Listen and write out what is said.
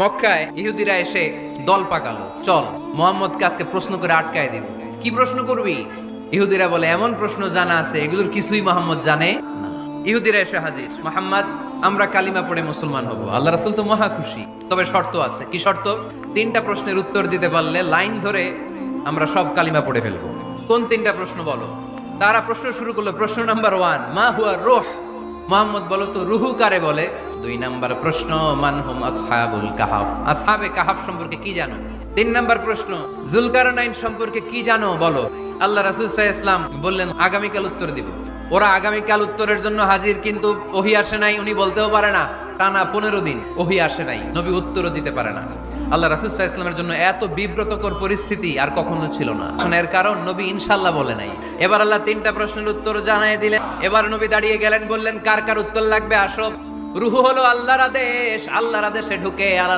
মক্কায় ইহুদিরা এসে দল পাকালো, চল মুহাম্মদকে আজকে প্রশ্ন করে আটকায় দিব। কি প্রশ্ন করবি? ইহুদিরা বলে এমন প্রশ্ন জানা আছে এগুলোর কিছুই মুহাম্মদ জানে না। ইহুদিরা এসে হাজির, মুহাম্মদ আমরা কালিমা পড়ে মুসলমান হব। আল্লাহ রাসূল তো মহা খুশি, তবে শর্ত আছে। কি শর্ত? 3টা প্রশ্নের উত্তর দিতে পারলে লাইন ধরে আমরা সব কালিমা পড়ে ফেলবো। কোন 3টা প্রশ্ন বলো? তারা প্রশ্ন শুরু করলো। প্রশ্ন নাম্বার 1, মা হুয়া রূহ? মুহাম্মদ বলো তো রুহু কারে বলে? 2 নাম্বার প্রশ্ন, মান হুম আসহাবুল কাহাফ? আসহাবে কাহাফ সম্পর্কে কি জানো? 3 নাম্বার প্রশ্ন, জুলকারনাইন সম্পর্কে কি জানো বলো? আল্লাহ রাসূল সাল্লাল্লাহু আলাইহি ওয়াসাল্লাম বললেন আগামীকাল উত্তর দিব। ওরা আগামীকাল উত্তরের জন্য হাজির, কিন্তু ওহী আসে নাই, উনি বলতেও পারে না। টানা 15 দিন ওহী আসে নাই, নবী উত্তরও দিতে পারে না। আল্লাহ রাসূল সাল্লাল্লাহু আলাইহি ওয়াসাল্লামের জন্য এত বিব্রতকর পরিস্থিতি আর কখনো ছিল না। এর কারণ নবী ইনশাআল্লাহ বলে নাই। এবার আল্লাহ 3টা প্রশ্নের উত্তর জানায় দিলেন। এবার নবী দাঁড়িয়ে গেলেন, বললেন কার কার উত্তর লাগবে আসো। রূহ হলো আল্লাহর আদেশ, আল্লাহর আদেশে ঢুকে